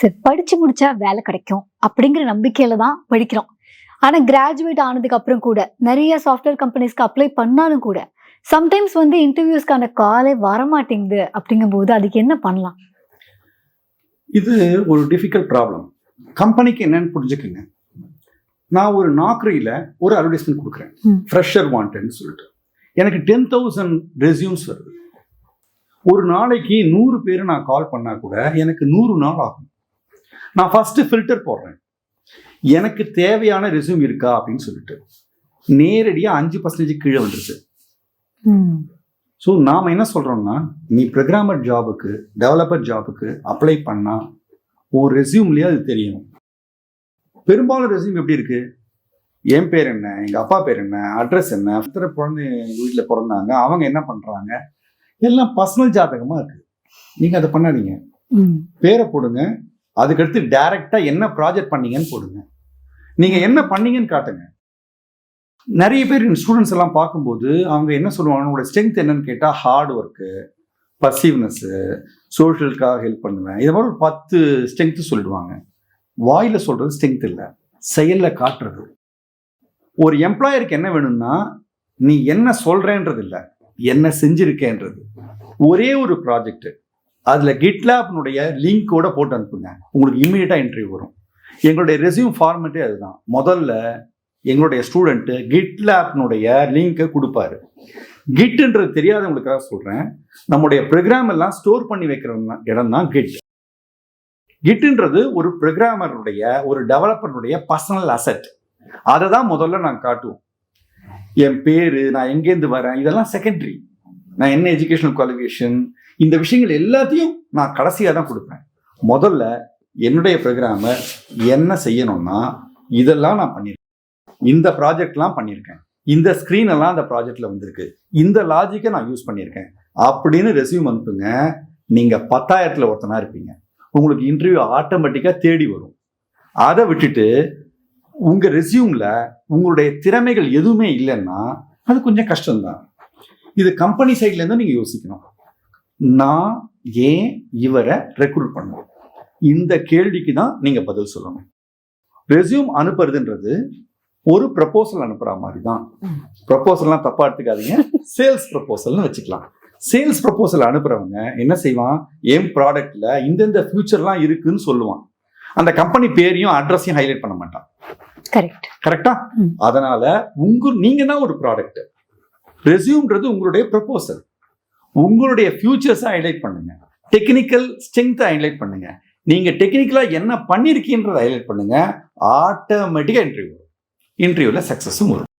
சரி, படிச்சு முடிச்சா வேலை கிடைக்கும் அப்படிங்கிற நம்பிக்கையில தான் படிக்கிறோம். ஆனா கிராஜுவேட் ஆனதுக்கு அப்புறம் கூட நிறைய சாஃப்ட்வேர் கம்பெனிஸ்க்கு அப்ளை பண்ணாலும் கூட சம்டைம்ஸ் இன்டர்வியூஸ்க்கான காலே வரமாட்டேங்குது. அப்படிங்கும்போது அதுக்கு என்ன பண்ணலாம்? இது ஒரு டிஃபிகல்ட் ப்ராப்ளம். கம்பெனிக்கு என்னன்னு புரிஞ்சுக்கங்க. நான் ஒரு நாக்ரியில் ஒரு அட்வர்டைஸ்மெண்ட் கொடுக்குறேன், ஃப்ரெஷர் வாண்டட்னு சொல்லிட்டு. எனக்கு 10,000 ரெஸ்யூம்ஸ் வருது. ஒரு நாளைக்கு 100 பேர் நான் கால் பண்ணா கூட எனக்கு 100 நாள் ஆகும். நான் ஃபர்ஸ்ட் ஃபில்டர் போடுறேன், எனக்கு தேவையான ரெஸ்யூம் இருக்கா அப்படின்னு சொல்லிட்டு. நேரடியாக 5% கீழே வந்துருச்சு. ஸோ நாம் என்ன சொல்கிறோம்னா, நீ ப்ரோக்ராமர் ஜாபுக்கு, டெவலப்பர் ஜாபுக்கு அப்ளை பண்ணால் ஒரு ரெஸ்யூம்லேயே அது தெரியணும். பெரும்பாலும் ரெஸ்யூம் எப்படி இருக்கு? என் பேர் என்ன, எங்கள் அப்பா பேர் என்ன, அட்ரஸ் என்ன, எத்தனை குழந்தை எங்கள் வீட்டில் பிறந்தாங்க, அவங்க என்ன பண்ணுறாங்க, எல்லாம் பர்சனல் ஜாதகமாக இருக்குது. நீங்கள் அதை பண்ணாதீங்க. பேரை போடுங்க, அதுக்கடுத்து டைரெக்டாக என்ன ப்ராஜெக்ட் பண்ணீங்கன்னு போடுங்க. நீங்கள் என்ன பண்ணீங்கன்னு காட்டுங்க. நிறைய பேர் ஸ்டூடெண்ட்ஸ் எல்லாம் பார்க்கும்போது அவங்க என்ன சொல்லுவாங்க, உங்களோட ஸ்ட்ரென்த் என்னன்னு கேட்டால் ஹார்ட் ஒர்க்கு, பர்சீவ்னஸ்ஸு, சோஷியலுக்காக ஹெல்ப் பண்ணுவேன், இது மாதிரி ஒரு 10 ஸ்ட்ரென்த்து சொல்லிடுவாங்க. வாயில் சொல்கிறது ஸ்ட்ரென்த் இல்லை, செயலில் காட்டுறது. ஒரு எம்ப்ளாயருக்கு என்ன வேணும்னா, நீ என்ன சொல்கிறேன்றது இல்லை, என்ன செஞ்சுருக்கேன்றது. ஒரே ஒரு ப்ராஜெக்ட் அதில் கிட்லாப்னுடைய லிங்கோட போட்டு அனுப்புங்க, உங்களுக்கு இம்மீடியட்டாக இன்டர்வியூ வரும். எங்களுடைய ரெஸ்யூம் ஃபார்மேட்டே அதுதான். முதல்ல எங்களுடைய ஸ்டூடெண்ட்டு கிட்லாப்னுடைய லிங்கை கொடுப்பாரு. கிட்ன்றது தெரியாதவங்களுக்காக சொல்கிறேன், நம்முடைய ப்ரோக்ராம் எல்லாம் ஸ்டோர் பண்ணி வைக்கிற இடம் தான் கிட். கிட்ன்றது ஒரு ப்ரோக்ராமருடைய, ஒரு டெவலப்பருடைய பர்சனல் அசெட். அதை தான் முதல்ல நான் காட்டுவோம். என் பேர், நான் எங்கேருந்து வரேன், இதெல்லாம் செகண்டரி. நான் என்ன எஜுகேஷனல் குவாலிஃபிகேஷன், இந்த விஷயங்கள் எல்லாத்தையும் நான் கடைசியாக தான் கொடுப்பேன். முதல்ல என்னுடைய ப்ரோக்ராமர் என்ன செய்யணும்னா, இதெல்லாம் நான் பண்ணியிருக்கேன், இந்த ப்ராஜெக்ட்லாம் பண்ணியிருக்கேன், இந்த ஸ்க்ரீன் எல்லாம் அந்த ப்ராஜெக்டில் வந்திருக்கு, இந்த லாஜிக்கை நான் யூஸ் பண்ணியிருக்கேன் அப்படின்னு ரெஸ்யூம் அனுப்புங்க. நீங்கள் 10,000 ஒருத்தனா இருப்பீங்க. உங்களுக்கு இன்டர்வியூ ஆட்டோமேட்டிக்காக தேடி வரும். அதை விட்டுட்டு உங்கள் ரெஸ்யூமில் உங்களுடைய திறமைகள் எதுவுமே இல்லைன்னா அது கொஞ்சம் கஷ்டம்தான். இது கம்பெனி சைட்லேருந்து நீங்கள் யோசிக்கணும். நான் ஏன் இவரை ரெக்ரூட் பண்ணணும், இந்த கேள்விக்கு தான் நீங்கள் பதில் சொல்லணும். ரெஸ்யூம் அனுப்புறதுன்றது ஒரு ப்ரப்போசல் அனுப்புகிற மாதிரி தான். ப்ரப்போசல்லாம் தப்பாக எடுத்துக்காதீங்க, சேல்ஸ் ப்ரப்போசல்னு வச்சுக்கலாம். சேல்ஸ் ப்ரப்போசல் அனுப்புறவங்க என்ன செய்வான், என் ப்ராடக்ட்ல இந்தந்த ஃபியூச்சர்லாம் இருக்குன்னு சொல்லுவான். அந்த கம்பெனி பேரையும் அட்ரஸையும் ஹைலைட் பண்ண மாட்டான். கரெக்டா? அதனால நீங்க தான் ஒரு ப்ராடக்ட். ரெஸ்யூம்ன்றது உங்களுடைய ப்ரப்போசல். உங்களுடைய ஃபியூச்சர்ஸை ஹைலைட் பண்ணுங்க, டெக்னிக்கல் ஸ்ட்ரென்த்தை ஹைலைட் பண்ணுங்க, நீங்க டெக்னிக்கலா என்ன பண்ணிருக்கீன்றதை ஹைலைட் பண்ணுங்க. ஆட்டோமேட்டிக்கா இன்டர்வியூல சக்சஸும் வரும்.